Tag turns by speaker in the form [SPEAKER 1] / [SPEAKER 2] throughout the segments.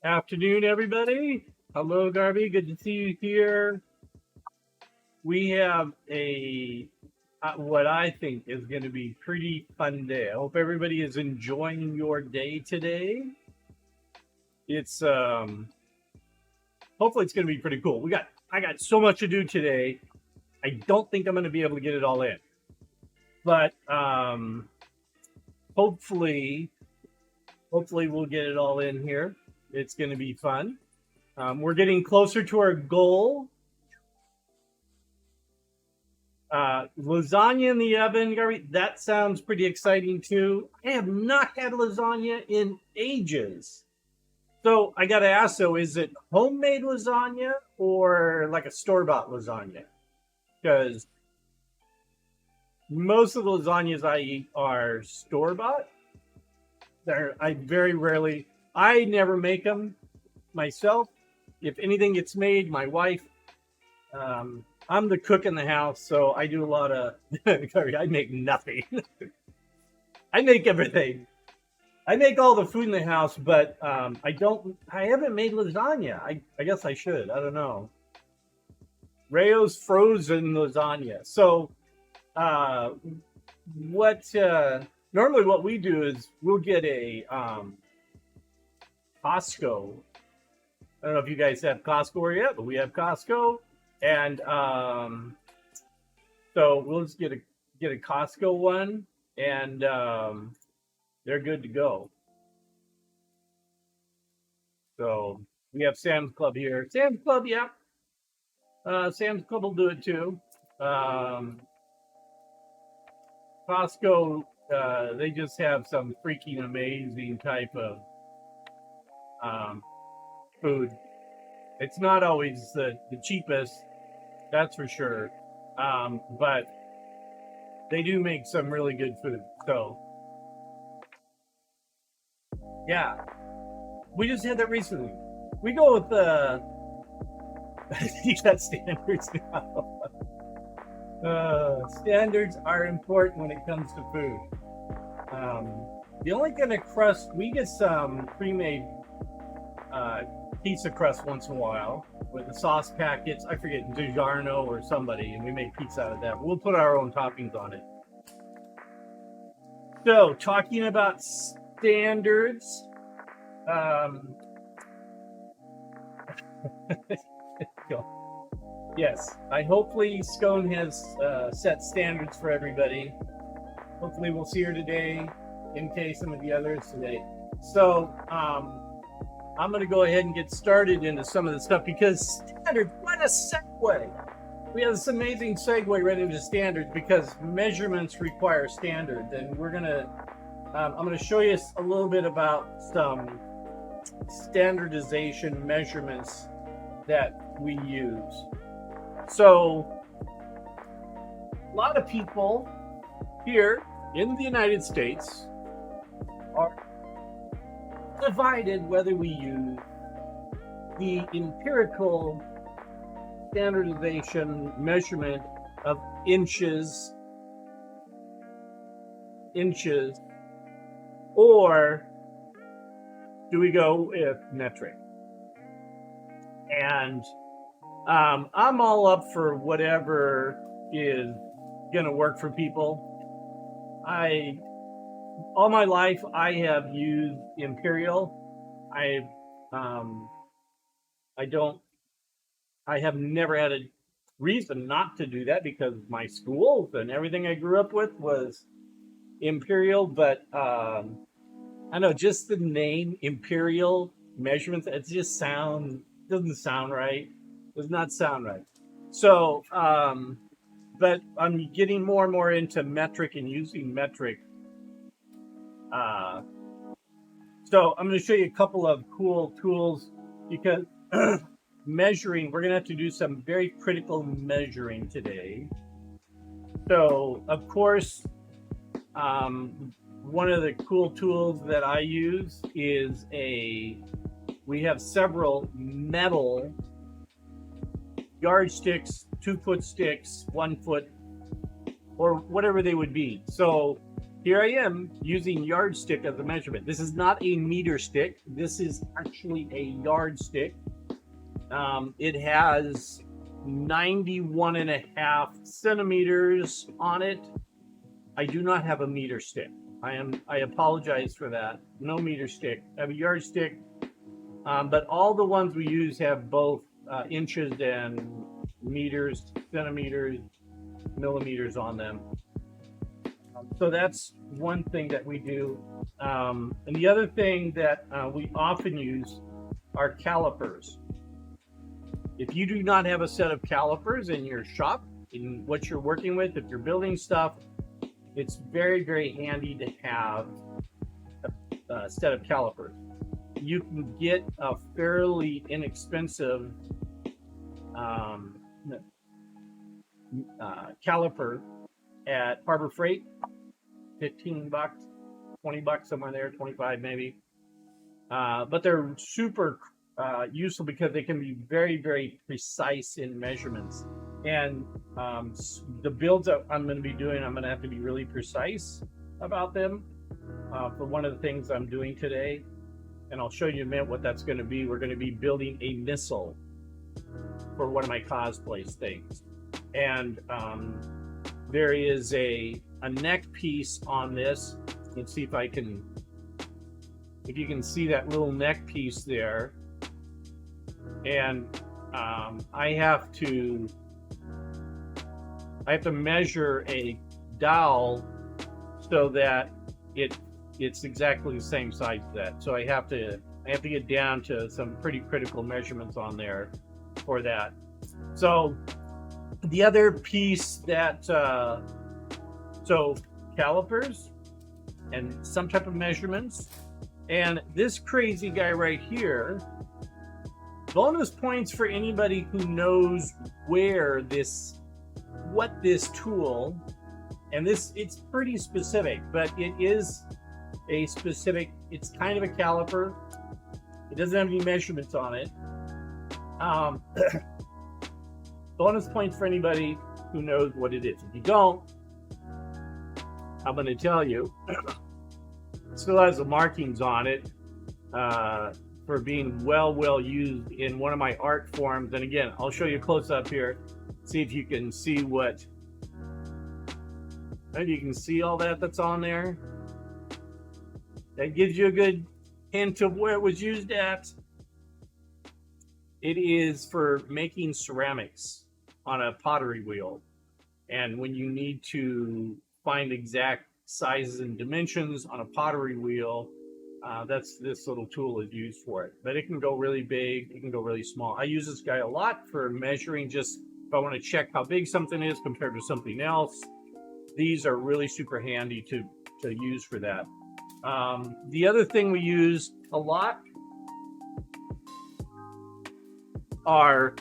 [SPEAKER 1] Afternoon, everybody. Hello, Garby. Good to see you here. We have a what I think is going to be pretty fun day. I hope everybody is enjoying your day today. It's hopefully it's going to be pretty cool. I got so much to do today. I don't think I'm going to be able to get it all in, but hopefully hopefully we'll get it all in here. It's going to be fun. We're getting closer to our goal. Lasagna in the oven, Gary. That sounds pretty exciting too. I have not had lasagna in ages. So I got to ask though, is it homemade lasagna or like a store bought lasagna? Because most of the lasagnas I eat are store bought. I very rarely, I never make them myself. If anything gets made, my wife. I'm the cook in the house, so I do a lot of. I make nothing. I make everything. I make all the food in the house, but I don't. I haven't made lasagna. I guess I should. I don't know. Rayo's frozen lasagna. So, uh, what? Normally, what we do is we'll get a Costco. I don't know if you guys have Costco yet, but we have Costco, and so we'll just get a Costco one, and they're good to go. So we have Sam's Club here. Sam's Club, yeah. Sam's Club will do it too. Costco, they just have some freaking amazing type of food. It's not always the cheapest, that's for sure. But they do make some really good food. So, yeah, we just had that recently. We go with you got standards now. Standards are important when it comes to food. The only kind of crust we get some pre-made pizza crust once in a while with the sauce packets. I forget DiGiorno or somebody, and we make pizza out of that. We'll put our own toppings on it. So, talking about standards, yes, I hopefully Scone has set standards for everybody. Hopefully, we'll see her today, in case some of the others today. So, I'm going to go ahead and get started into some of the stuff because standards, what a segue. We have this amazing segue right into standards because measurements require standards. And I'm going to show you a little bit about some standardization measurements that we use. So, a lot of people here in the United States are divided whether we use the empirical standardization measurement of inches, or do we go with metric? And I'm all up for whatever is going to work for people. All my life I have used imperial. I have never had a reason not to do that because my schools and everything I grew up with was imperial. But I know just the name imperial measurements. It just doesn't sound right. Does not sound right. So, but I'm getting more and more into metric and using metric. So I'm going to show you a couple of cool tools because measuring, we're going to have to do some very critical measuring today. So, of course, one of the cool tools that I use is we have several metal yardsticks, 2 foot sticks, 1 foot, or whatever they would be. So here I am using yardstick as a measurement. This is not a meter stick. This is actually a yardstick. It has 91.5 centimeters on it. I do not have a meter stick. I apologize for that. No meter stick. I have a yardstick, but all the ones we use have both inches and meters, centimeters, millimeters on them. So that's one thing that we do. And the other thing that we often use are calipers. If you do not have a set of calipers in your shop, in what you're working with, if you're building stuff, it's very, very handy to have a set of calipers. You can get a fairly inexpensive caliper at Harbor Freight, $15, $20 somewhere there, 25 maybe. But they're super useful because they can be very, very precise in measurements. And the builds that I'm going to be doing, I'm going to have to be really precise about them for one of the things I'm doing today. And I'll show you in a minute what that's going to be. We're going to be building a missile for one of my cosplay things. And there is a neck piece on this. Let's see if you can see that little neck piece there. And I have to measure a dowel so that it's exactly the same size as that. So I have to get down to some pretty critical measurements on there for that. So the other piece that so calipers and some type of measurements, and this crazy guy right here. Bonus points for anybody who knows what this tool, and it's pretty specific, but it is a specific, it's kind of a caliper. It doesn't have any measurements on it. Bonus points for anybody who knows what it is. If you don't, I'm going to tell you. It still has the markings on it for being well used in one of my art forms. And again, I'll show you close up here. See if you can see you can see all that's on there. That gives you a good hint of where it was used at. It is for making ceramics on a pottery wheel. And when you need to find exact sizes and dimensions on a pottery wheel, that's this little tool is used for it. But it can go really big, it can go really small. I use this guy a lot for measuring, just if I want to check how big something is compared to something else. These are really super handy to use for that. The other thing we use a lot are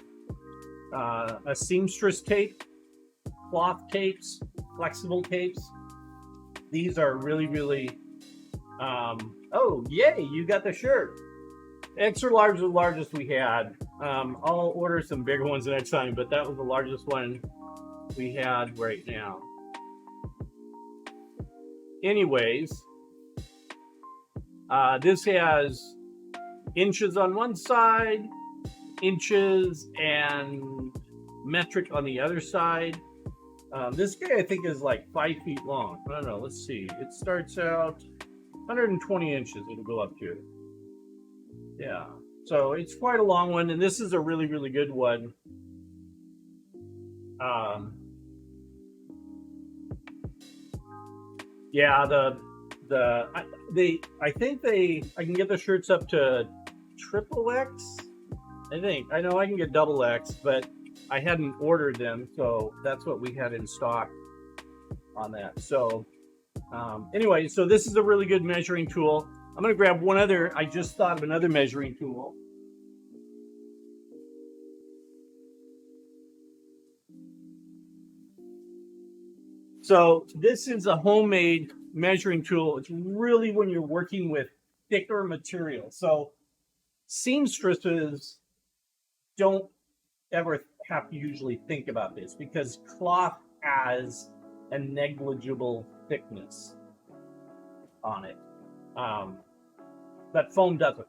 [SPEAKER 1] a seamstress tape, cloth tapes, flexible tapes. These are really oh yay, you got the shirt. Extra large is the largest we had. I'll order some bigger ones the next time, but that was the largest one we had right now. Anyways, this has inches on one side, inches and metric on the other side. This guy I think is like 5 feet long. I don't know, let's see. It starts out 120 inches it'll go up to. Yeah, so it's quite a long one, and this is a really good one. Yeah, I think I can get the shirts up to XXX. I know I can get XX, but I hadn't ordered them, so that's what we had in stock on that. So anyway, so this is a really good measuring tool. I'm going to grab one other. I just thought of another measuring tool. So this is a homemade measuring tool. It's really when you're working with thicker material. So seamstresses don't ever have to usually think about this because cloth has a negligible thickness. on it. But foam doesn't.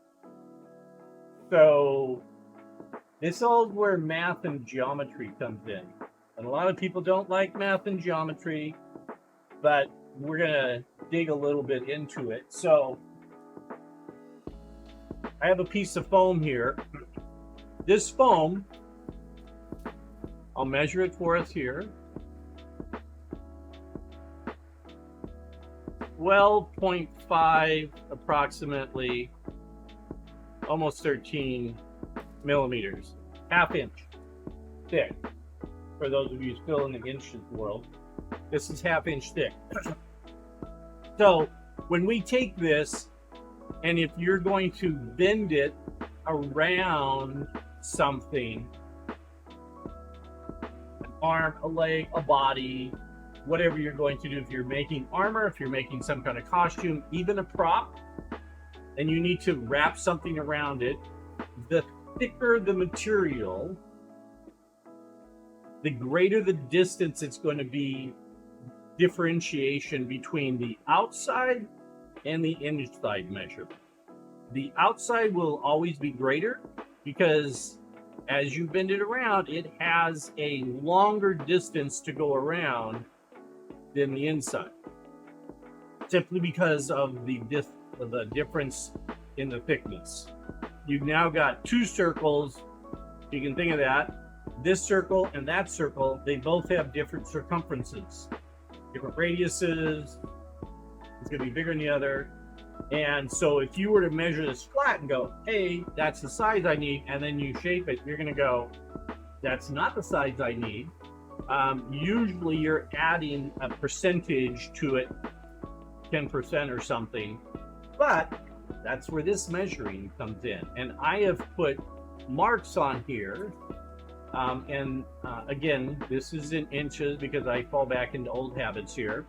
[SPEAKER 1] So this is all where math and geometry comes in. And a lot of people don't like math and geometry, but we're going to dig a little bit into it. So I have a piece of foam here. This foam, I'll measure it for us here. 12.5 approximately, almost 13 millimeters, half inch thick. For those of you still in the inches world, this is half inch thick. So when we take this, and if you're going to bend it around something, an arm, a leg, a body, whatever you're going to do, if you're making armor, if you're making some kind of costume, even a prop, and you need to wrap something around it, the thicker the material, the greater the distance it's going to be differentiation between the outside and the inside measurement. The outside will always be greater because as you bend it around, it has a longer distance to go around than the inside, simply because of the difference in the thickness. You've now got two circles. You can think of that. This circle and that circle, they both have different circumferences, different radiuses. It's going to be bigger than the other. And so if you were to measure this flat and go, hey, that's the size I need, and then you shape it, you're going to go, that's not the size I need. Usually you're adding a percentage to it, 10% or something, but that's where this measuring comes in. And I have put marks on here. Again, this is in inches because I fall back into old habits here.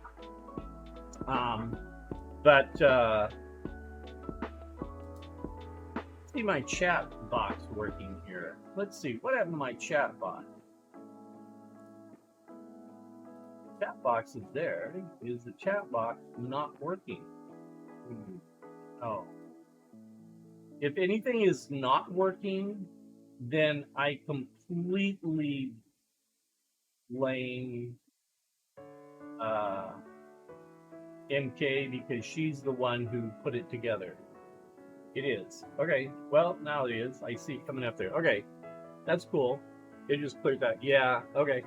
[SPEAKER 1] See my chat box working here. Let's see, what happened to my chat box? Chat box is there. Is the chat box not working? Oh. If anything is not working, then I completely blame MK because she's the one who put it together. It is. Okay, well, now it is. I see it coming up there. Okay, that's cool. It just cleared that. Yeah, okay.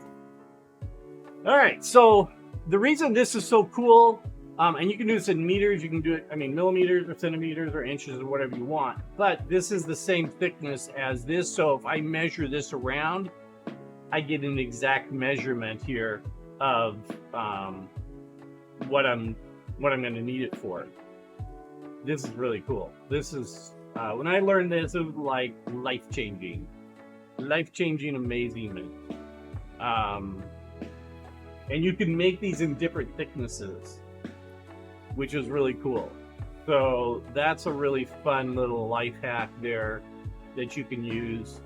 [SPEAKER 1] All right, so the reason this is so cool, and you can do this in meters, you can do it, millimeters or centimeters or inches or whatever you want, but this is the same thickness as this, so if I measure this around, I get an exact measurement here of what I'm going to need it for. This is really cool. This is, when I learned this, it was like life-changing, amazing. And you can make these in different thicknesses, which is really cool. So that's a really fun little life hack there that you can use.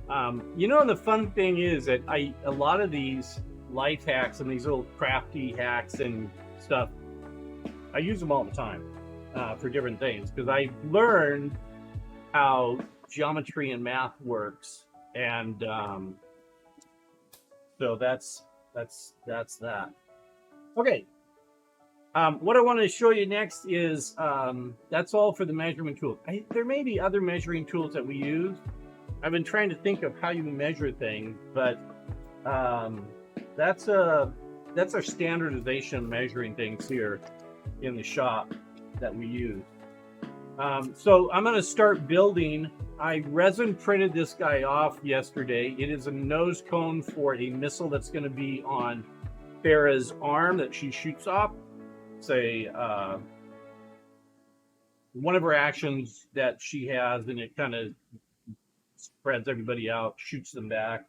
[SPEAKER 1] The fun thing is that a lot of these life hacks and these little crafty hacks and stuff, I use them all the time for different things because I learned how geometry and math works, and so that's that. Okay. What I want to show you next is that's all for the measurement tool. There may be other measuring tools that we use. I've been trying to think of how you measure things, but that's our standardization of measuring things here in the shop that we use. So I'm going to start building. I resin printed this guy off yesterday. It is a nose cone for a missile that's going to be on Farah's arm that she shoots off. Say one of her actions that she has, and it kind of spreads everybody out, shoots them back.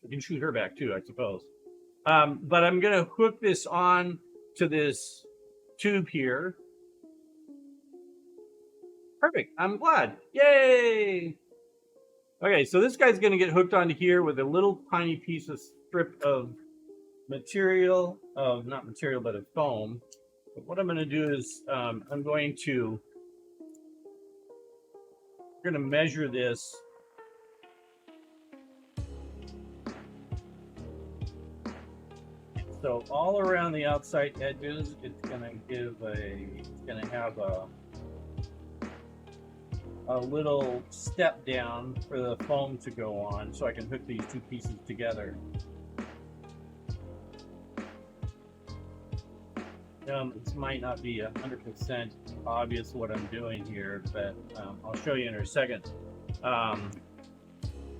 [SPEAKER 1] You can shoot her back too, I suppose. But I'm going to hook this on to this tube here. Perfect. I'm glad. Yay! Okay, so this guy's going to get hooked onto here with a little tiny piece of strip of material, not material, but of foam. But what I'm going to do is I'm going to measure this. So all around the outside edges, it's going to have a little step down for the foam to go on, so I can hook these two pieces together. This might not be 100% obvious what I'm doing here, but I'll show you in a second.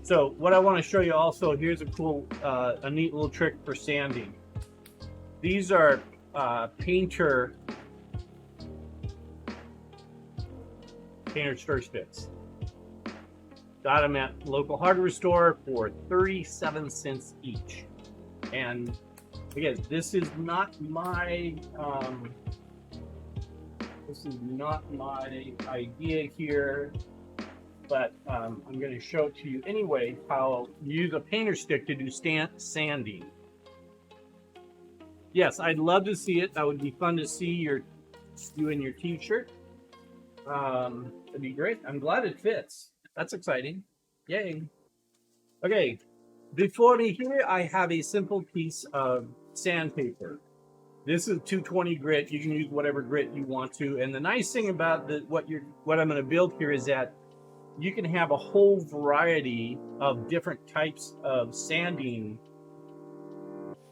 [SPEAKER 1] So what I want to show you also, here's a cool, a neat little trick for sanding. These are painter stir sticks. Got them at local hardware store for 37 cents each. And again, this is not my idea here, but I'm going to show it to you anyway how you use a painter stick to do sanding. Yes, I'd love to see it. That would be fun to see you in your t-shirt. That'd be great. I'm glad it fits. That's exciting. Yay. Okay, before me here, I have a simple piece of sandpaper. This is 220 grit. You can use whatever grit you want to. And the nice thing about what I'm going to build here is that you can have a whole variety of different types of sanding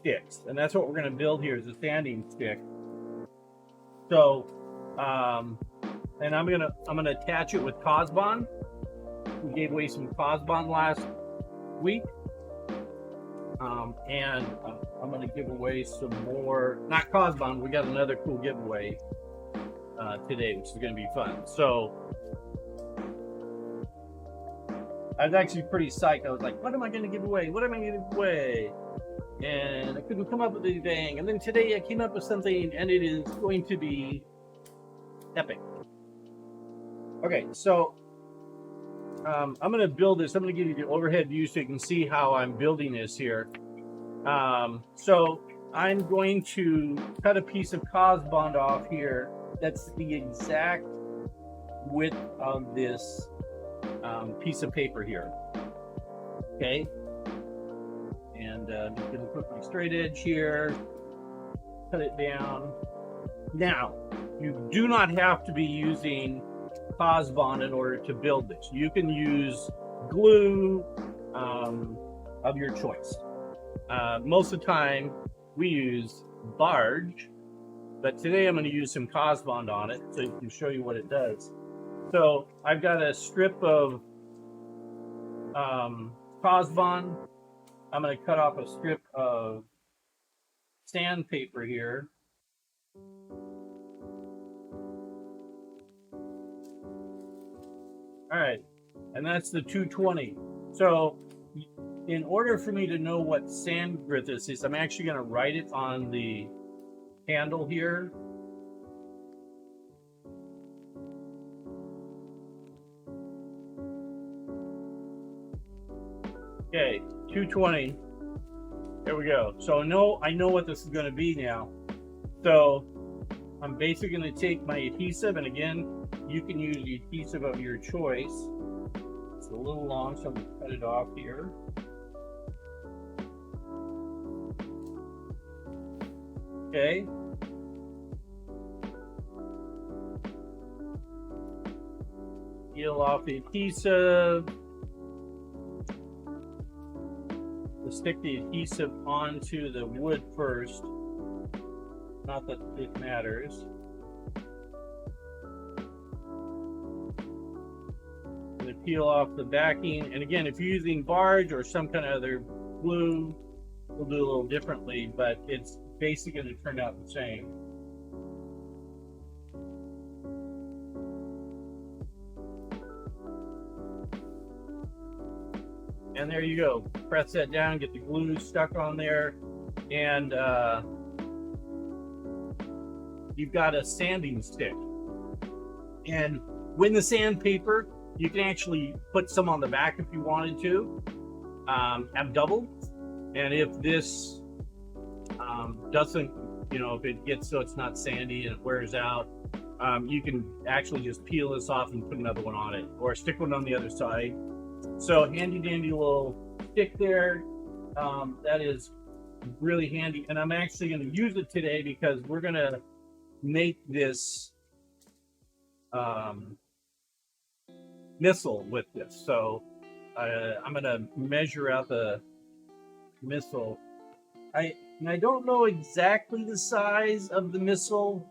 [SPEAKER 1] sticks, and that's what we're going to build here, is a sanding stick. So and I'm gonna attach it with Cosbond. We gave away some Cosbond last week, and I'm gonna give away some more, not Cosbond, we got another cool giveaway today, which is gonna be fun. So I was actually pretty psyched. I was like, what am I gonna give away? What am I gonna give away? And I couldn't come up with anything. And then today I came up with something, and it is going to be epic. Okay, so I'm going to build this. I'm going to give you the overhead view so you can see how I'm building this here. So I'm going to cut a piece of Cosbond off here. That's the exact width of this piece of paper here. Okay. And I'm just going to put my straight edge here, cut it down. Now, you do not have to be using Cosbond in order to build this. You can use glue of your choice. Most of the time, we use Barge, but today I'm going to use some Cosbond on it so I can show you what it does. So I've got a strip of Cosbond. I'm going to cut off a strip of sandpaper here. All right, and that's the 220. So in order for me to know what sand grit this is, I'm actually going to write it on the handle here. Okay, 220. There we go. So I know what this is going to be now. So I'm basically going to take my adhesive, and again, you can use the adhesive of your choice. It's a little long, so I'm going to cut it off here. Okay. Peel off the adhesive. We'll stick the adhesive onto the wood first. Not that it matters. I'm going to peel off the backing. And again, if you're using Barge or some kind of other glue, we'll do a little differently, but it's basically going to turn out the same. And there you go. Press that down, get the glue stuck on there, and you've got a sanding stick. And with the sandpaper, you can actually put some on the back if you wanted to, have double. And if this doesn't, you know, if it gets so it's not sandy and it wears out, you can actually just peel this off and put another one on it, or stick one on the other side. So handy dandy little stick there. That is really handy, and I'm actually going to use it today because we're going to make this missile with this. So I'm going to measure out the missile. I don't know exactly the size of the missile.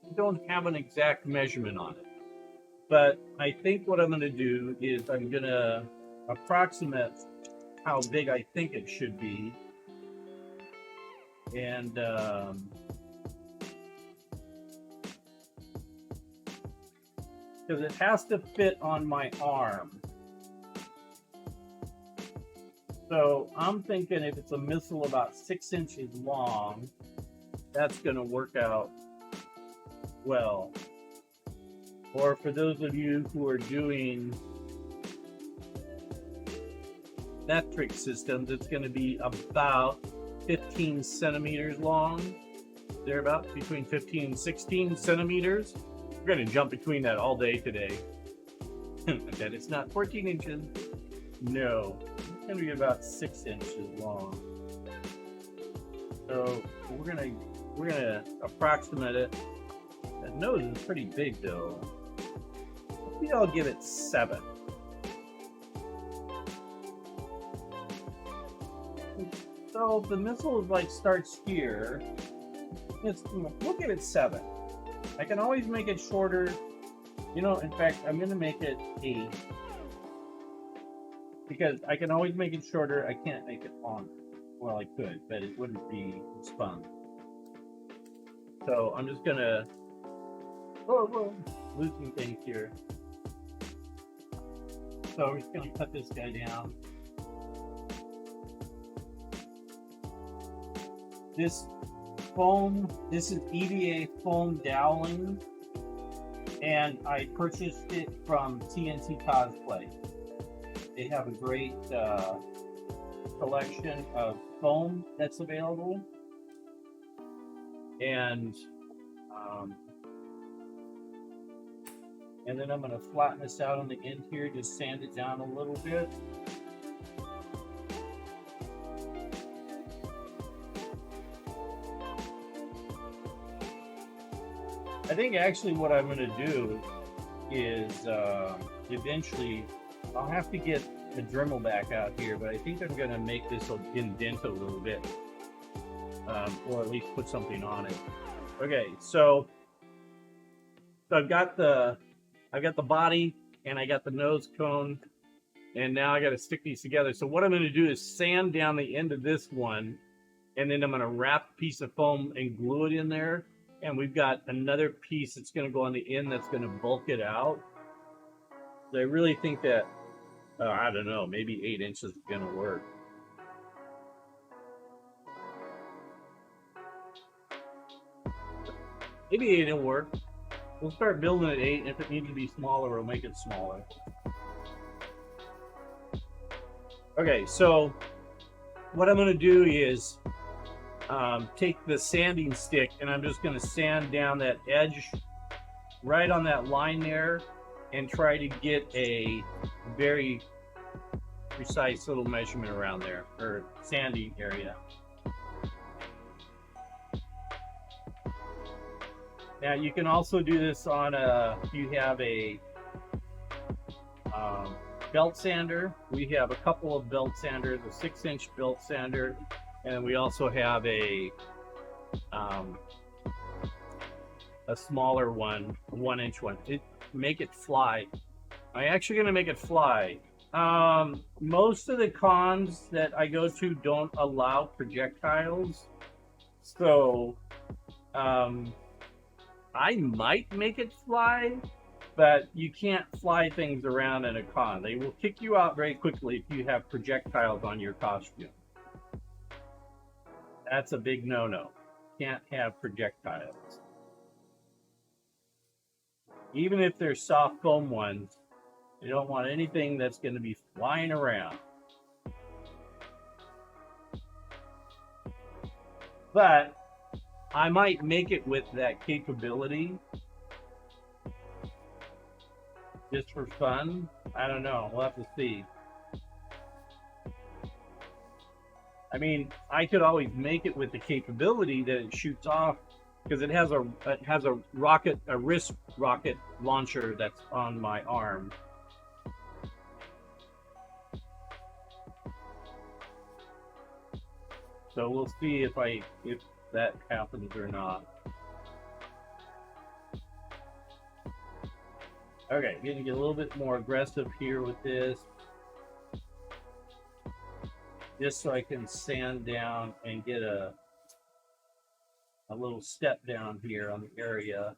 [SPEAKER 1] I don't have an exact measurement on it, but I think what I'm going to do is I'm going to approximate how big I think it should be, and because it has to fit on my arm. So I'm thinking if it's a missile about 6 inches long, that's going to work out well. Or for those of you who are doing metric systems, it's going to be about 15 centimeters long. They're about between 15 and 16 centimeters. We're going to jump between that all day today. That it's not 14 inches. No, it's going to be about 6 inches long. So we're gonna approximate it. That nose is pretty big though. Maybe I'll give it 7. So if the missile is like starts here, we'll give it 7. I can always make it shorter. You know, in fact, I'm gonna make it 8. Because I can always make it shorter, I can't make it longer. Well, I could, but it wouldn't be fun. So I'm just gonna losing things here. So we're just gonna cut this guy down. This foam, this is EVA foam doweling, and I purchased it from TNT Cosplay. They have a great collection of foam that's available, and then I'm going to flatten this out on the end here, just sand it down a little bit. I think actually what I'm going to do is eventually I'll have to get the Dremel back out here, but I think I'm going to make this indent a little bit, or at least put something on it. Okay, so I've got the body and I got the nose cone, and now I got to stick these together. So what I'm going to do is sand down the end of this one, and then I'm going to wrap a piece of foam and glue it in there. And we've got another piece that's going to go on the end that's going to bulk it out. So I really think that, I don't know, maybe 8 inches is going to work. Maybe 8 will work. We'll start building at 8, and if it needs to be smaller, we'll make it smaller. Okay, so what I'm going to do is take the sanding stick, and I'm just going to sand down that edge right on that line there and try to get a very precise little measurement around there, or sanding area. Now you can also do this on if you have a belt sander. We have a couple of belt sanders, a 6-inch belt sander, and we also have a smaller one, a 1-inch one. Make it fly. I'm actually going to make it fly. Most of the cons that I go to don't allow projectiles, so I might make it fly, but you can't fly things around in a con. They will kick you out very quickly if you have projectiles on your costume. That's a big no-no. Can't have projectiles. Even if they're soft foam ones, you don't want anything that's going to be flying around. But I might make it with that capability just for fun. I don't know. We'll have to see. I mean, I could always make it with the capability that it shoots off because it has a rocket, a wrist rocket launcher that's on my arm. So we'll see if that happens or not. Okay, gonna get a little bit more aggressive here with this, just so I can sand down and get a little step down here on the area.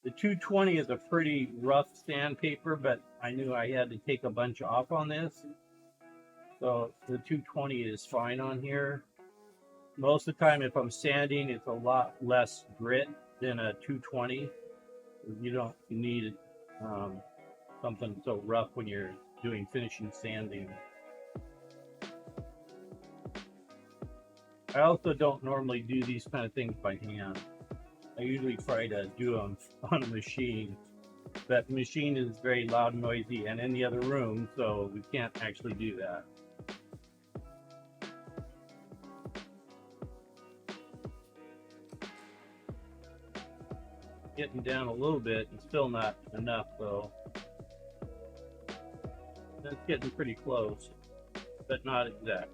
[SPEAKER 1] The 220 is a pretty rough sandpaper, but I knew I had to take a bunch off on this. So the 220 is fine on here. Most of the time, if I'm sanding, it's a lot less grit than a 220. You don't need something so rough when you're doing finishing sanding. I also don't normally do these kind of things by hand. I usually try to do them on a machine. That machine is very loud and noisy and in the other room, so we can't actually do that. Getting down a little bit and still not enough though. That's getting pretty close, but not exact.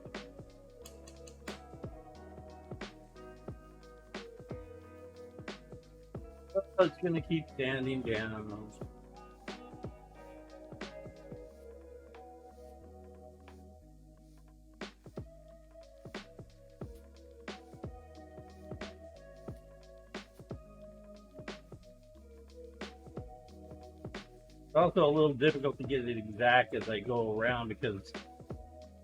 [SPEAKER 1] It's gonna keep sanding down. It's also a little difficult to get it exact as I go around because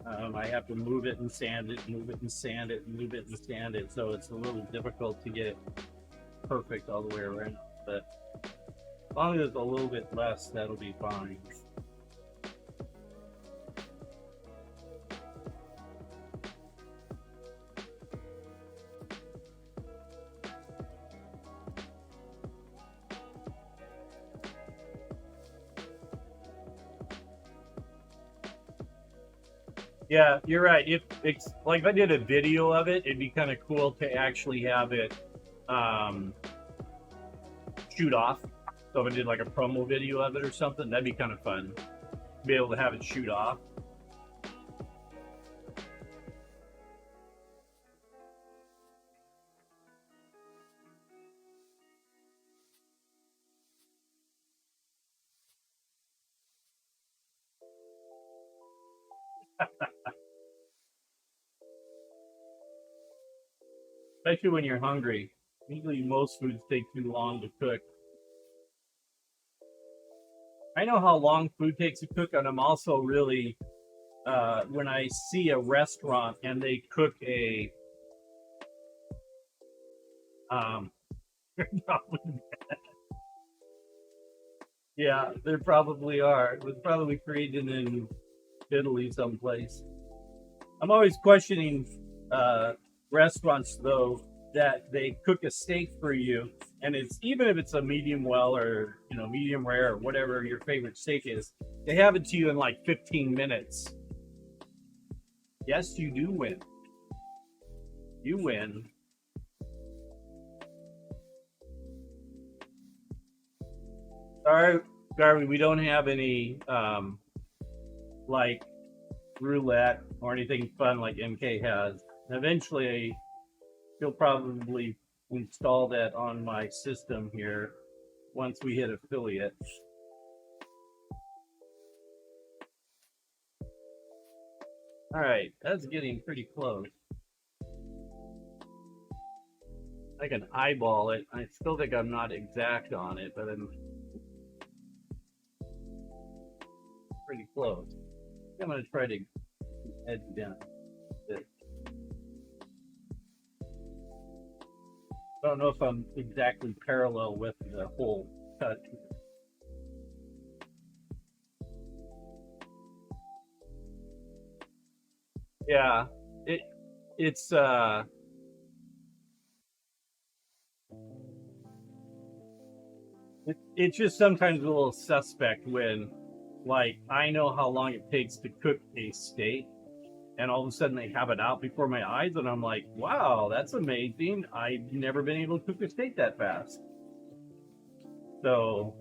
[SPEAKER 1] I have to move it and sand it, move it and sand it, move it and sand it. So it's a little difficult to get it perfect all the way around. But as long as it's a little bit less, that'll be fine. Yeah, you're right. If it's like if I did a video of it, it'd be kind of cool to actually have it shoot off. So if I did like a promo video of it or something, that'd be kind of fun. Be able to have it shoot off. Especially when you're hungry. Usually most foods take too long to cook. I know how long food takes to cook, and I'm also really when I see a restaurant and they cook a um yeah, there probably are. It was probably created in Italy someplace. I'm always questioning restaurants though that they cook a steak for you, and it's even if it's a medium well or medium rare or whatever your favorite steak is, they have it to you in like 15 minutes. Yes, you do win. You win. Sorry, Garvey, we don't have any like roulette or anything fun like MK has. Eventually, he'll probably install that on my system here once we hit affiliate. All right, that's getting pretty close. I can eyeball it. I still think I'm not exact on it, but I'm pretty close. I'm going to try to edge down a bit. I don't know if I'm exactly parallel with the whole cut. Yeah, it's it's just sometimes a little suspect when, like, I know how long it takes to cook a steak, and all of a sudden they have it out before my eyes, and I'm like, wow, that's amazing. I've never been able to cook a steak that fast. So,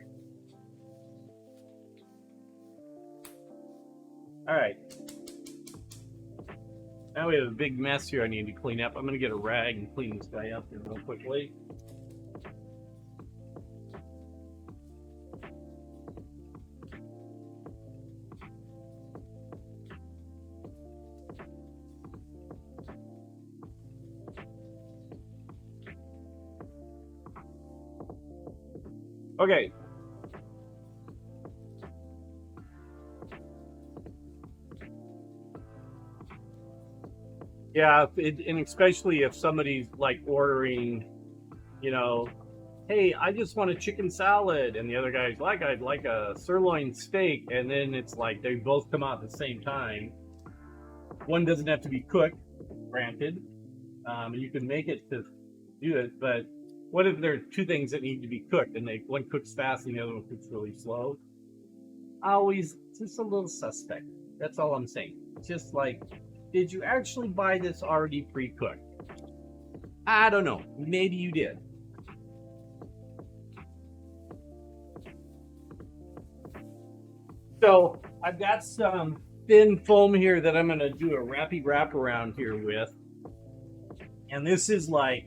[SPEAKER 1] all right. Now we have a big mess here I need to clean up. I'm going to get a rag and clean this guy up here real quickly. Okay. Yeah, and especially if somebody's like ordering, you know, hey, I just want a chicken salad, and the other guy's like, I'd like a sirloin steak, and then it's like they both come out at the same time. One doesn't have to be cooked, granted, you can make it to do it, but what if there are two things that need to be cooked, and one cooks fast and the other one cooks really slow? Always just a little suspect. That's all I'm saying. Just like, did you actually buy this already pre-cooked? I don't know. Maybe you did. So I've got some thin foam here that I'm going to do a wrappy wrap around here with. And this is like,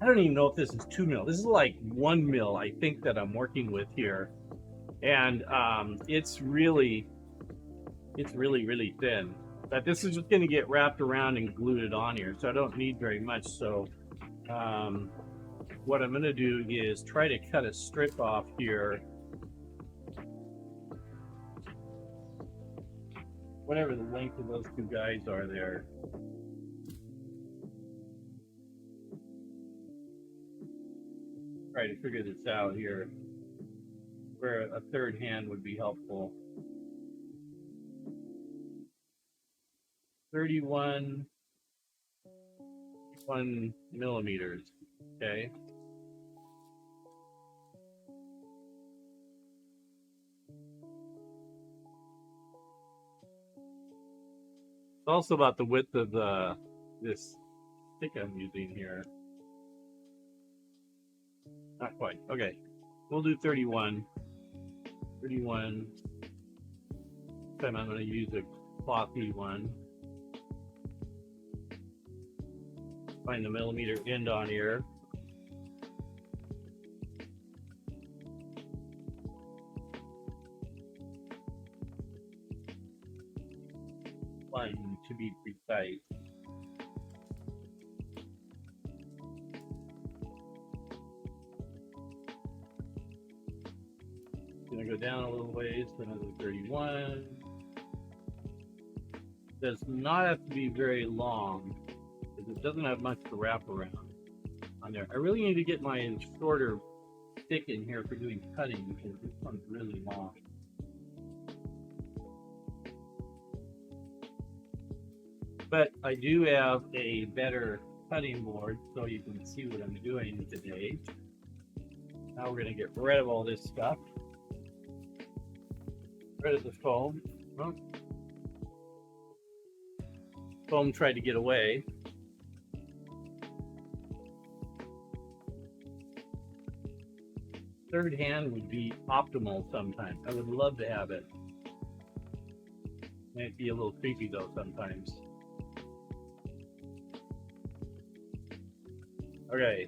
[SPEAKER 1] I don't even know if this is 2 mil. This is like 1 mil, I think, that I'm working with here. And it's really, really thin. But this is just going to get wrapped around and glued on here. So I don't need very much. So what I'm going to do is try to cut a strip off here. Whatever the length of those two guys are there. Try to figure this out here, where a third hand would be helpful. 31 millimeters, okay? It's also about the width of this stick I'm using here. Not quite. Okay, we'll do 31. 31. This time I'm going to use a clothy one. Find the millimeter end on here. One to be precise. Gonna go down a little ways to another 31. Does not have to be very long because it doesn't have much to wrap around on there. I really need to get my shorter stick in here for doing cutting because this one's really long. But I do have a better cutting board so you can see what I'm doing today. Now we're going to get rid of all this stuff. Rid of the foam. Oh. Foam tried to get away. Third hand would be optimal sometimes. I would love to have it. Might be a little creepy though sometimes. Okay,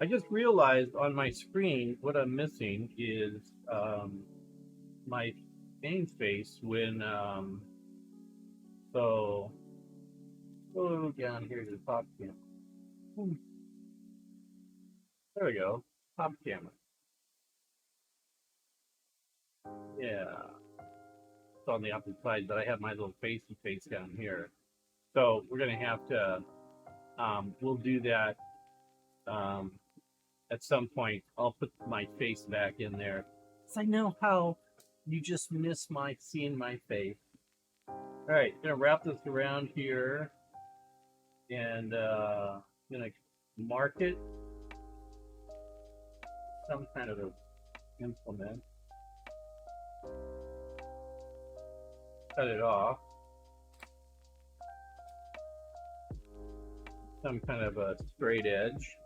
[SPEAKER 1] I just realized on my screen what I'm missing is my main face when so go down here to the top camera. There we go, top camera. Yeah, it's on the opposite side, but I have my little facey face down here. So we're gonna have to we'll do that at some point. I'll put my face back in there. So I know how you just miss seeing my face. All right, gonna wrap this around here. and I'm gonna mark it some kind of a implement, cut it off, some kind of a straight edge.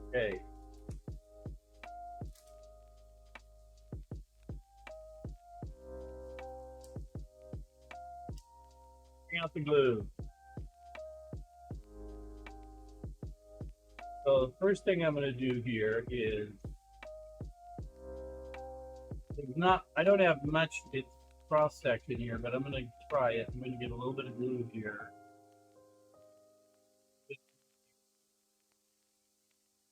[SPEAKER 1] Okay. Bring out the glue. So the first thing I'm going to do here is I don't have much cross section here, but I'm going to try it. I'm going to get a little bit of glue here.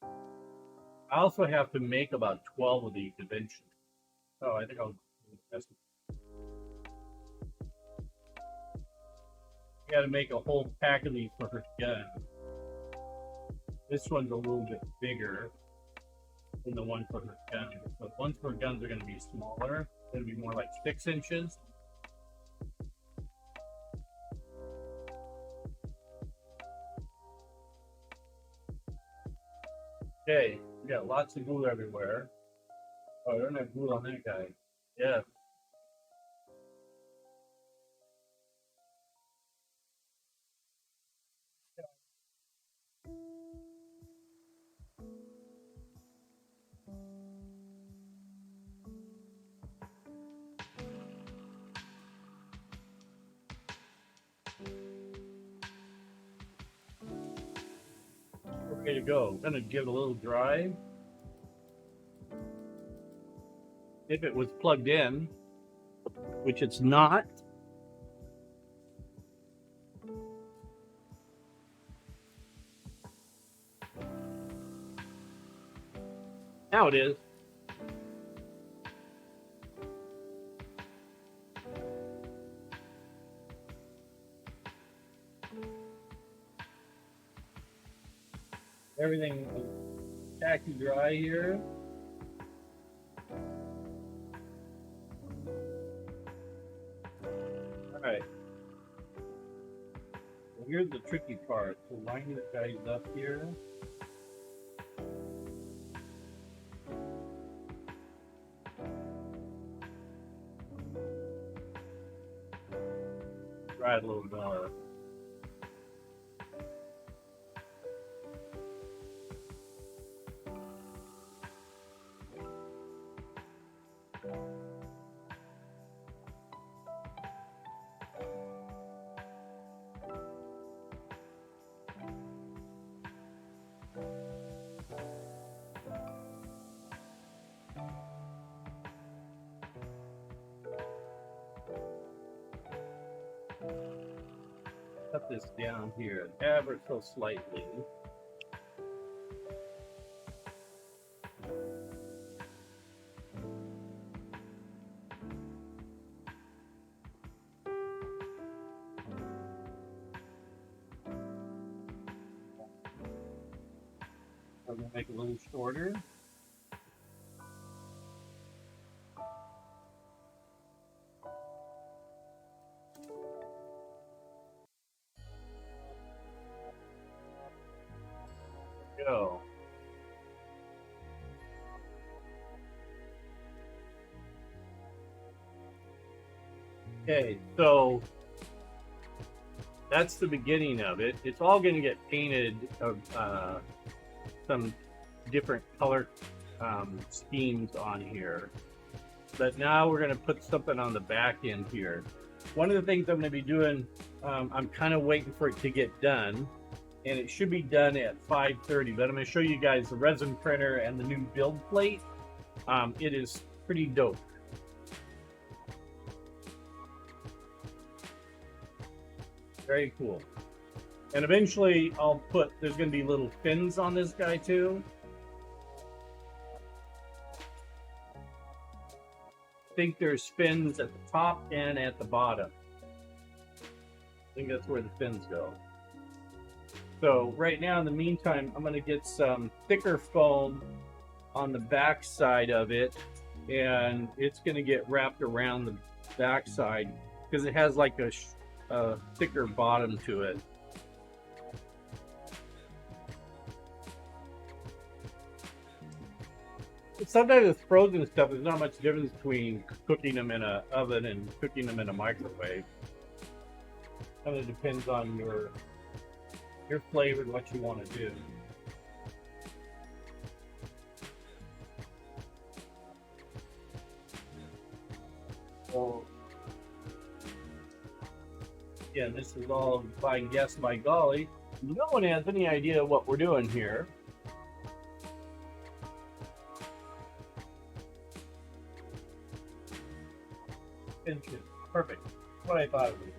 [SPEAKER 1] I also have to make about 12 of these eventually. Oh, I think I'll test it. I got to make a whole pack of these for her gun. This one's a little bit bigger than the one for her gun. So the ones for her guns are going to be smaller. They're going to be more like 6 inches. Okay, we got lots of glue everywhere. Oh, I don't have glue on that guy. Yeah. Ready to go. I'm gonna give it a little dry. If it was plugged in, which it's not. Now it is. Everything is tacky dry here. All right. Well, here's the tricky part. So line these guys up here. Try it a little more. Cut this down here ever so slightly. I'm gonna make it a little shorter. Go. Okay, so that's the beginning of it. It's all going to get painted of some different color schemes on here. But now we're going to put something on the back end here. One of the things I'm going to be doing, I'm kind of waiting for it to get done. And it should be done at 5:30. But I'm going to show you guys the resin printer and the new build plate. It is pretty dope. Very cool. And eventually there's going to be little fins on this guy too. I think there's fins at the top and at the bottom. I think that's where the fins go. So right now, in the meantime, I'm going to get some thicker foam on the back side of it, and it's going to get wrapped around the back side because it has like a thicker bottom to it. Sometimes with frozen stuff, there's not much difference between cooking them in an oven and cooking them in a microwave. Kind of depends on your flavor and what you want to do. So, yeah, this is all by guess by golly. No one has any idea what we're doing here. Perfect. What I thought it would be.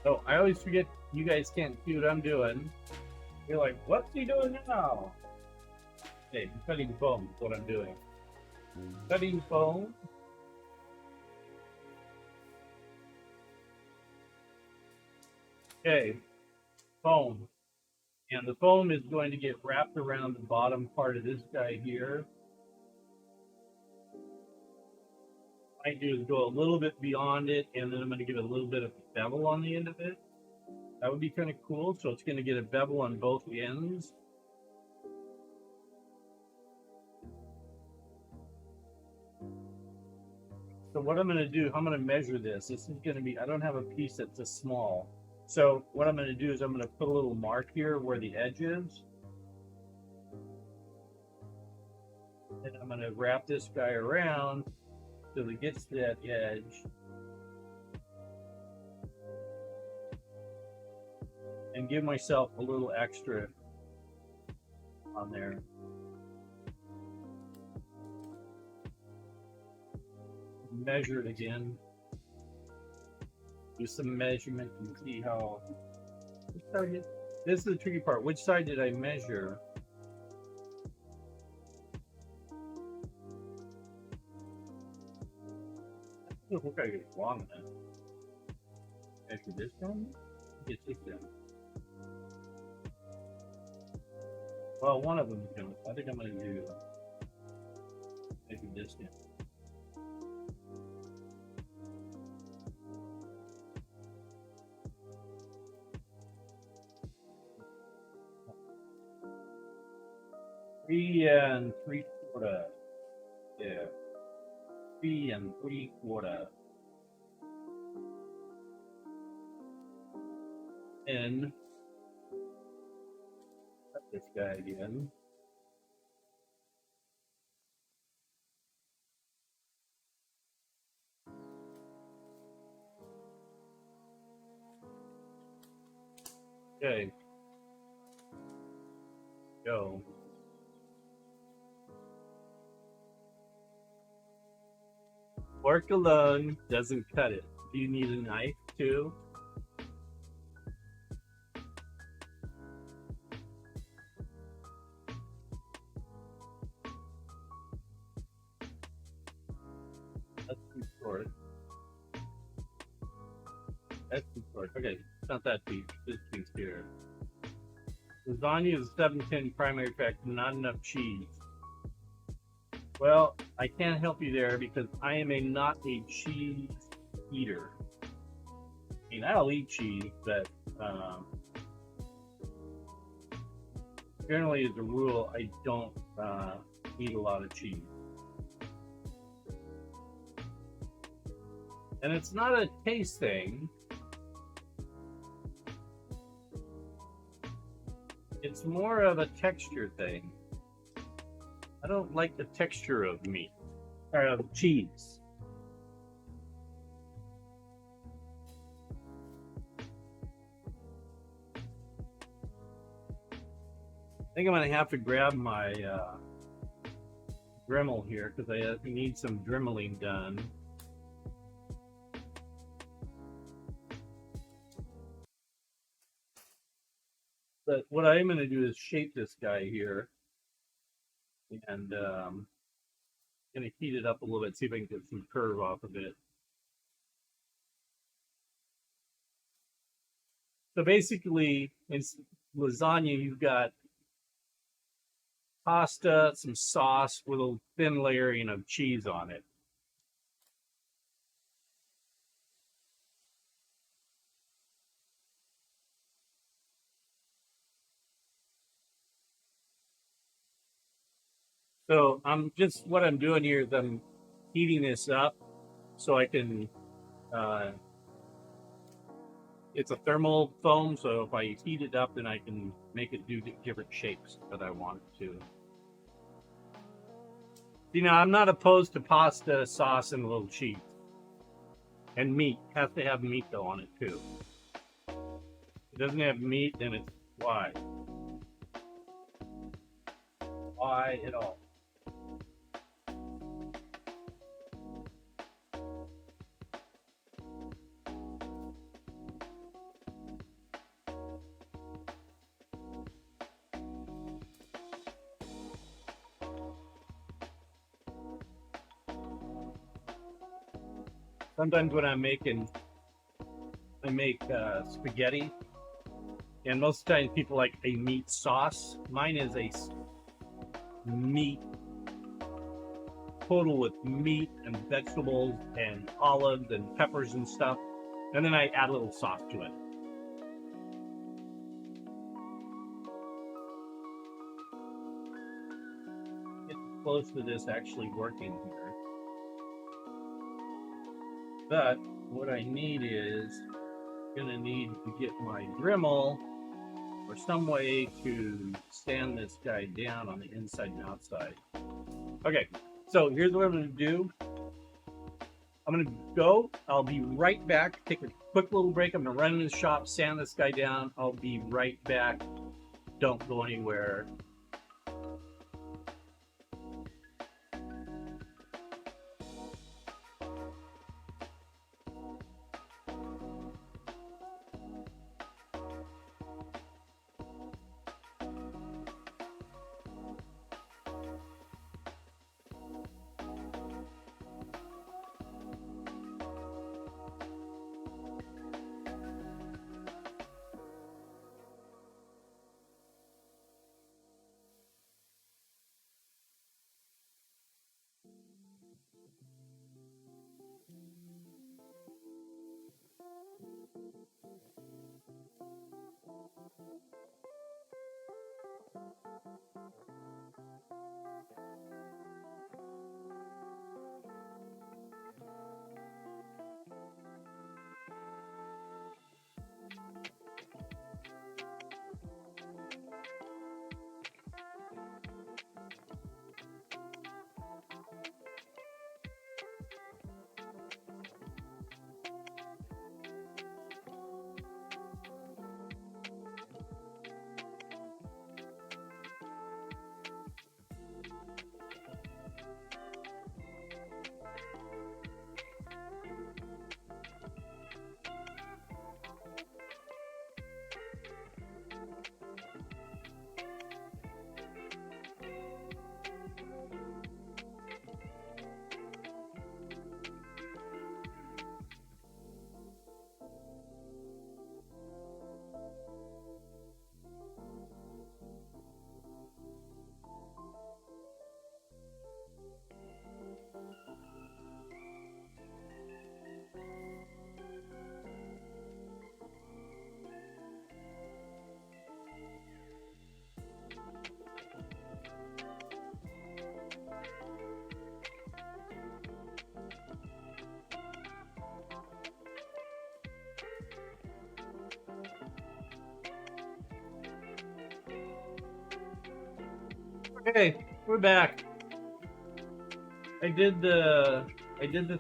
[SPEAKER 1] So I always forget you guys can't see what I'm doing. You're like, what's he doing now? Okay, I'm cutting foam is what I'm doing. Cutting foam. Okay, foam. And the foam is going to get wrapped around the bottom part of this guy here. What I do is go a little bit beyond it, and then I'm going to give it a little bit of bevel on the end of it. That would be kind of cool. So it's going to get a bevel on both ends. So what I'm going to do, I'm going to measure this. This is going to be, I don't have a piece that's this small. So what I'm going to do is I'm going to put a little mark here where the edge is. And I'm going to wrap this guy around till it gets to that edge. And give myself a little extra on there. Measure it again. Do some measurement and see how. This is the tricky part. Which side did I measure? I don't think I get long enough. Measure this one. Get this down. Well, one of them is going. I think I'm going to do measure this down. Three and 3/4. Yeah. 3 3/4. And cut this guy again. Okay. Go. Fork alone doesn't cut it. Do you need a knife too? That's too short. That's too short. Okay, it's not that deep. This piece here. Lasagna is a 710 primary factor, not enough cheese. Well, I can't help you there because I am not a cheese eater. I mean, I'll eat cheese, but generally, as a rule, I don't eat a lot of cheese. And it's not a taste thing. It's more of a texture thing. I don't like the texture of meat, or of cheese. I think I'm going to have to grab my Dremel here because I need some dremeling done. But what I'm going to do is shape this guy here, and going to heat it up a little bit, see if I can get some curve off of it. So basically, in lasagna, you've got pasta, some sauce with a thin layering of cheese on it. So what I'm doing here is I'm heating this up so I can, it's a thermal foam, so if I heat it up, then I can make it do different shapes that I want it to. You know, I'm not opposed to pasta, sauce, and a little cheese. And meat. Has to have meat, though, on it, too. If it doesn't have meat, then it's why. Why at all? Sometimes when I'm making, I make spaghetti, and most of the time people like a meat sauce. Mine is a meat, total with meat and vegetables and olives and peppers and stuff, and then I add a little sauce to it. Get close to this actually working here. But what I need is gonna need to get my Dremel or some way to stand this guy down on the inside and outside. Okay, so here's what I'm gonna do. I'm gonna go, I'll be right back, take a quick little break. I'm gonna run in the shop, sand this guy down. I'll be right back. Don't go anywhere. Okay, we're back. I did the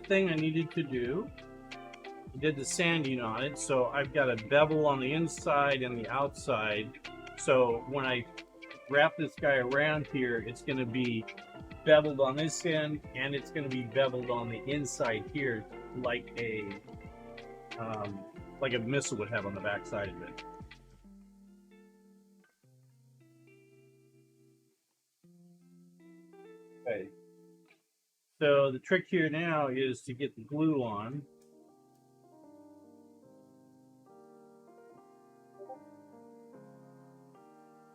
[SPEAKER 1] thing I needed to do. I did the sanding on it, so I've got a bevel on the inside and the outside. So when I wrap this guy around here, it's going to be beveled on this end, and it's going to be beveled on the inside here, like a missile would have on the back side of it. Okay. So the trick here now is to get the glue on.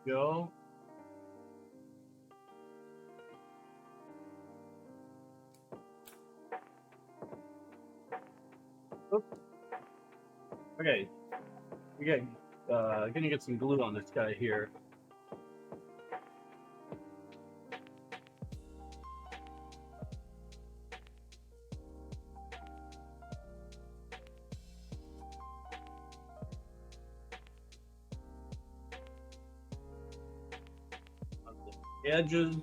[SPEAKER 1] Go. Oops. Okay. We got gonna get some glue on this guy here. Edges.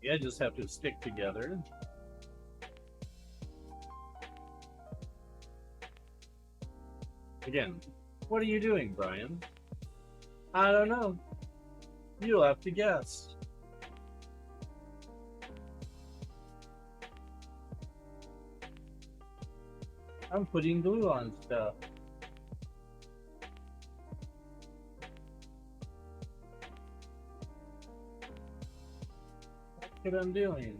[SPEAKER 1] The edges have to stick together. Again, what are you doing, Brian? I don't know. You'll have to guess. I'm putting glue on stuff. That's what I'm doing.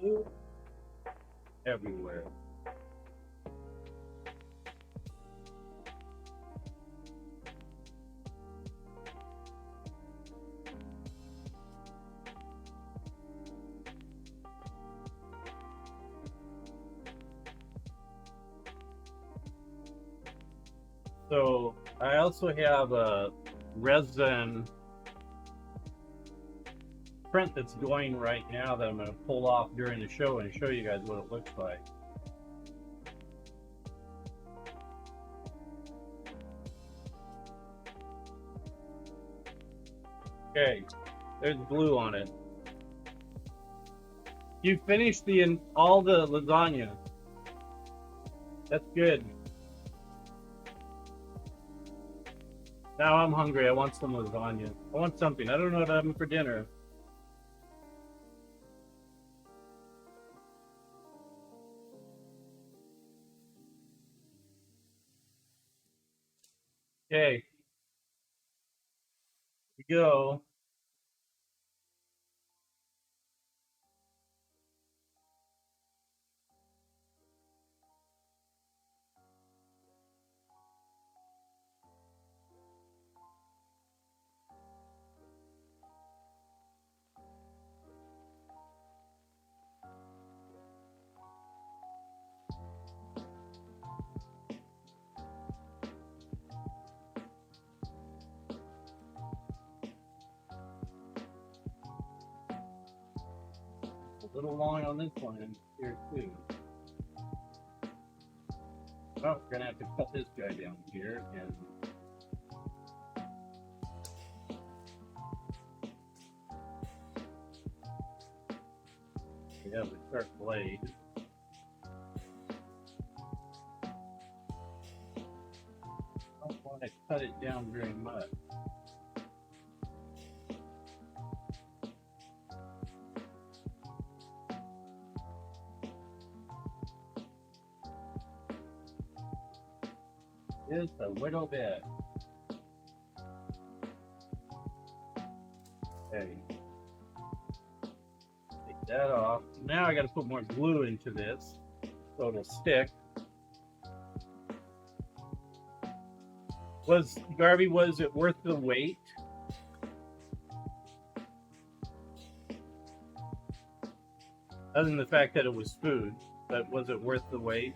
[SPEAKER 1] Glue everywhere. So I also have a resin print that's going right now that I'm going to pull off during the show and show you guys what it looks like. Okay, there's glue on it. You finished all the lasagna. That's good. Now I'm hungry. I want some lasagna. I want something. I don't know what I'm having for dinner. Okay. Here we go. A little long on this one here too. Oh, we're gonna have to cut this guy down here and we have a sharp blade. I don't want to cut it down very much. Just a little bit. Okay. Take that off. Now I got to put more glue into this so it'll stick. Garvey, was it worth the wait? Other than the fact that it was food, but was it worth the wait?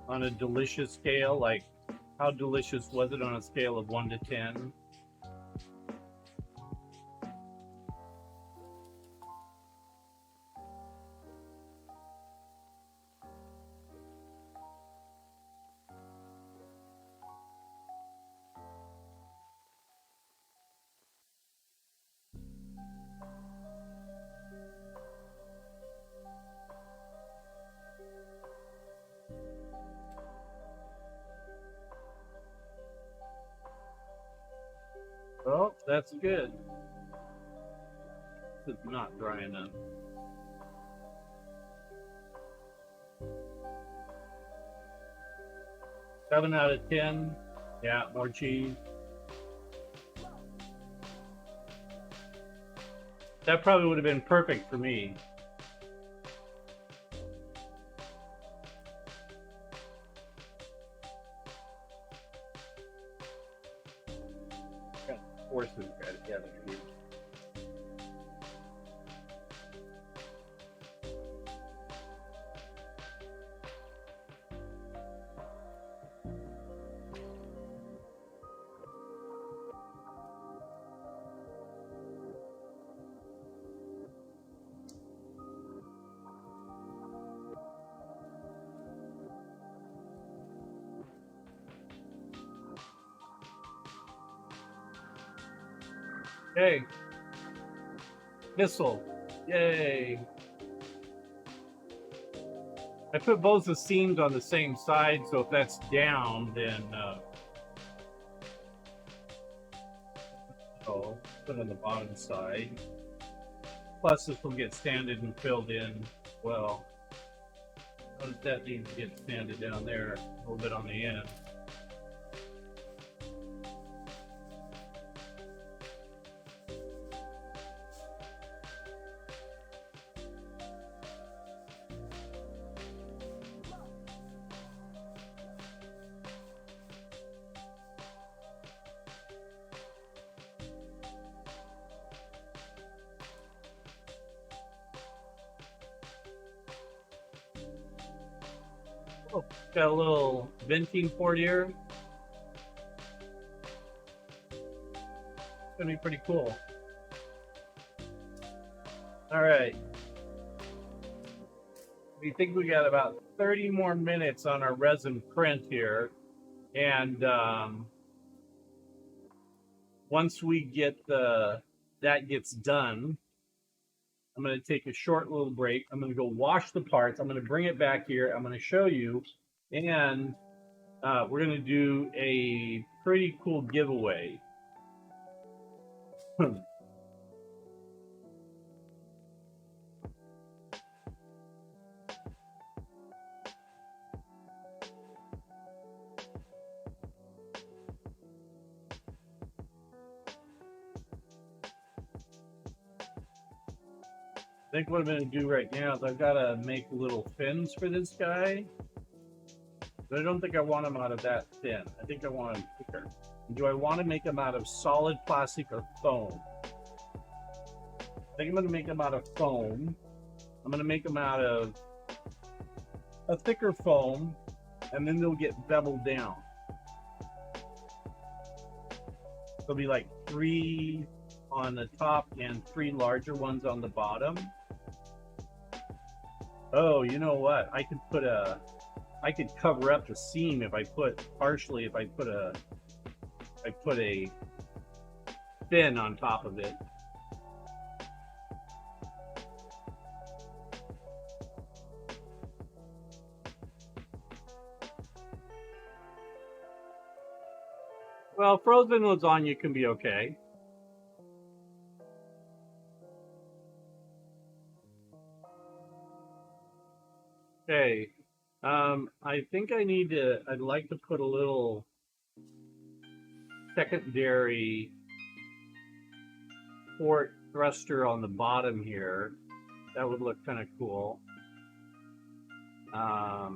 [SPEAKER 1] On a delicious scale, like how delicious was it on a scale of 1 to 10? Well, that's good. This is not dry enough. Seven out of 10. Yeah, more cheese. That probably would have been perfect for me. Force this guy together. Okay. Missile. Yay. I put both the seams on the same side, so if that's down, then oh, put it on the bottom side. Plus, this will get sanded and filled in well. Notice that needs to get sanded down there a little bit on the end. Oh, got a little venting port here. It's gonna be pretty cool. All right. We think we got about 30 more minutes on our resin print here. And once we get that gets done, I'm going to take a short little break. I'm going to go wash the parts. I'm going to bring it back here. I'm going to show you. And we're going to do a pretty cool giveaway. I think what I'm going to do right now is I've got to make little fins for this guy. But I don't think I want them out of that thin. I think I want them thicker. Do I want to make them out of solid plastic or foam? I think I'm going to make them out of foam. I'm going to make them out of a thicker foam, and then they'll get beveled down. There'll be like 3 on the top and 3 larger ones on the bottom. Oh, you know what? I could cover up the seam if I put a fin on top of it. Well, frozen lasagna can be okay. Okay. I think I'd like to put a little secondary port thruster on the bottom here. That would look kind of cool. Not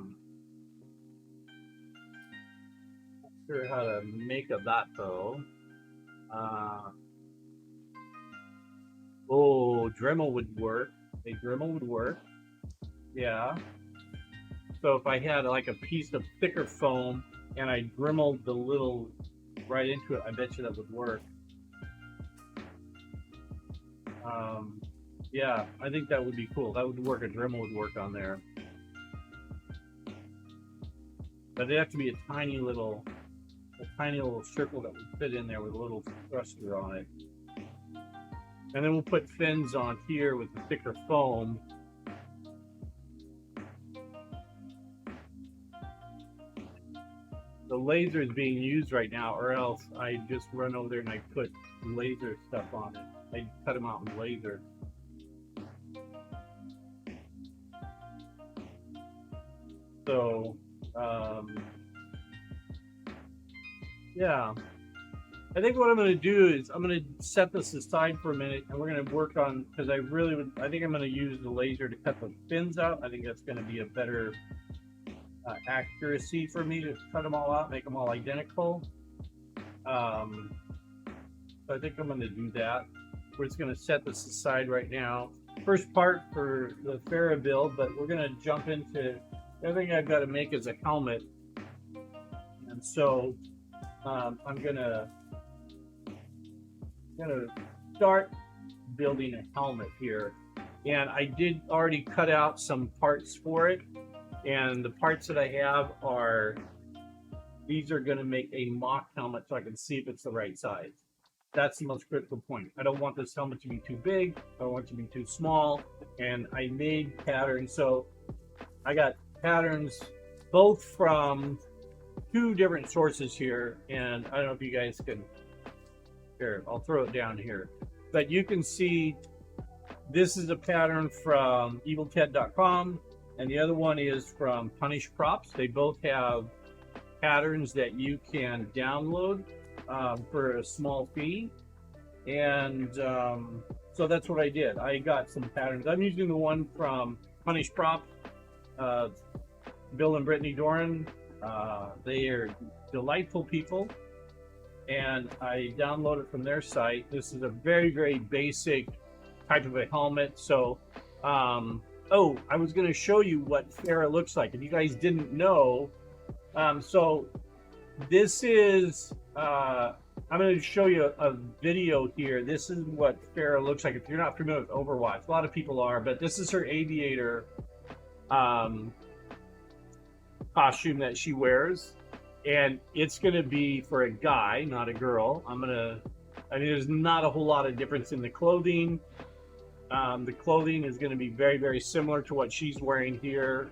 [SPEAKER 1] sure how to make of that though. Oh, Dremel would work. A Dremel would work. Yeah. So if I had like a piece of thicker foam and I Dremeled the little right into it, I bet you that would work. Yeah, I think that would be cool. That would work. A Dremel would work on there. But it'd have to be a tiny little circle that would fit in there with a little thruster on it. And then we'll put fins on here with the thicker foam. The laser is being used right now, or else I just run over there and I put laser stuff on it. I cut them out with laser. So, yeah. I think what I'm going to do is I'm going to set this aside for a minute, and we're going to work on, because I think I'm going to use the laser to cut the fins out. I think that's going to be a better accuracy for me to cut them all out, make them all identical. So I think I'm going to do that. We're just going to set this aside right now. First part for the Farah build, but we're going to jump into, the other thing I've got to make is a helmet. And so I'm gonna start building a helmet here. And I did already cut out some parts for it. And the parts that I have are, these are gonna make a mock helmet so I can see if it's the right size. That's the most critical point. I don't want this helmet to be too big. I don't want it to be too small. And I made patterns. So I got patterns both from two different sources here. And I don't know if you guys can, here, I'll throw it down here. But you can see this is a pattern from evilted.com. And the other one is from Punish Props. They both have patterns that you can download for a small fee. And so that's what I did. I got some patterns. I'm using the one from Punish Props, Bill and Brittany Doran. They are delightful people. And I downloaded from their site. This is a very, very basic type of a helmet. So, oh, I was going to show you what Farah looks like. If you guys didn't know, so this is, I'm going to show you a video here. This is what Farah looks like. If you're not familiar with Overwatch, a lot of people are, but this is her aviator costume that she wears. And it's going to be for a guy, not a girl. I mean, there's not a whole lot of difference in the clothing. The clothing is going to be very, very similar to what she's wearing here.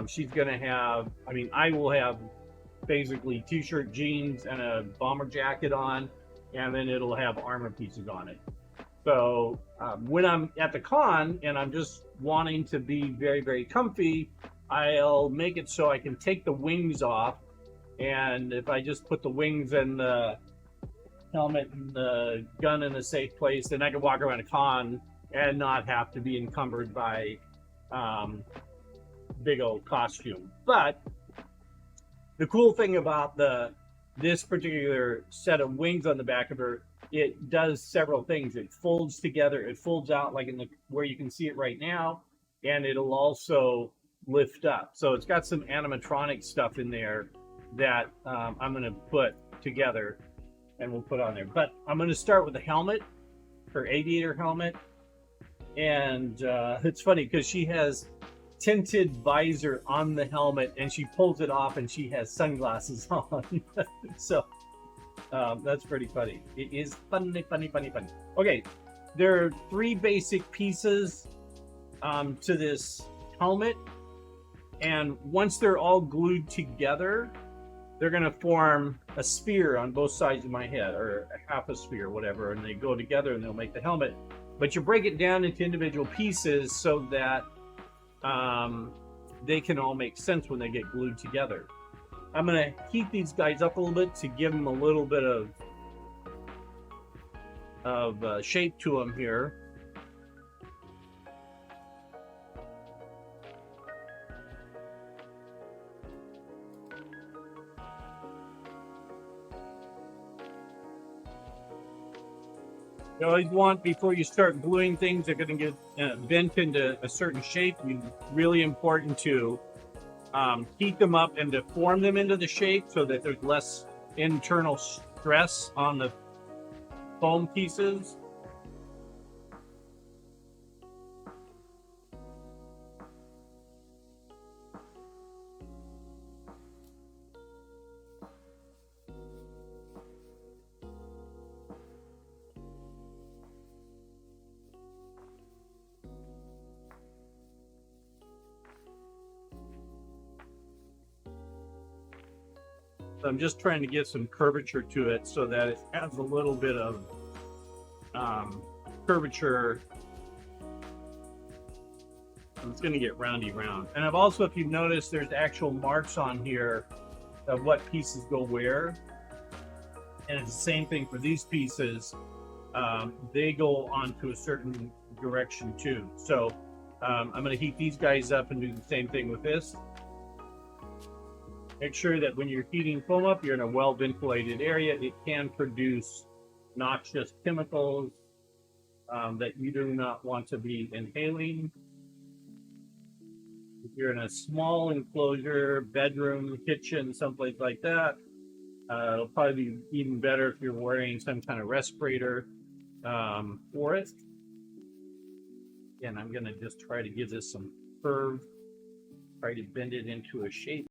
[SPEAKER 1] She's going to have, I mean, I will have basically t-shirt, jeans, and a bomber jacket on, and then it'll have armor pieces on it. So when I'm at the con and I'm just wanting to be very, very comfy, I'll make it so I can take the wings off. And if I just put the wings and the helmet and the gun in a safe place, then I can walk around a con and not have to be encumbered by big old costume. But the cool thing about this particular set of wings on the back of her, it does several things. It folds together, it folds out like in the where you can see it right now, and it'll also lift up. So it's got some animatronic stuff in there that I'm going to put together and we'll put on there. But I'm going to start with the helmet, her aviator helmet. And it's funny because she has tinted visor on the helmet and she pulls it off and she has sunglasses on. So that's pretty funny. It is funny. Okay, there are three basic pieces to this helmet. And once they're all glued together, they're going to form a sphere on both sides of my head, or half a sphere, whatever, and they go together and they'll make the helmet. But you break it down into individual pieces so that they can all make sense when they get glued together. I'm going to heat these guys up a little bit to give them a little bit of shape to them here. You always want, before you start gluing things, they're going to get bent into a certain shape. It's really important to heat them up and to form them into the shape so that there's less internal stress on the foam pieces. So I'm just trying to get some curvature to it so that it has a little bit of curvature. It's going to get roundy round. And I've also, if you've noticed, there's actual marks on here of what pieces go where. And it's the same thing for these pieces. They go onto a certain direction too. So I'm going to heat these guys up and do the same thing with this. Make sure that when you're heating foam up, you're in a well ventilated area. It can produce noxious chemicals that you do not want to be inhaling. If you're in a small enclosure, bedroom, kitchen, someplace like that, it'll probably be even better if you're wearing some kind of respirator for it. And I'm going to just try to give this some curve, try to bend it into a shape.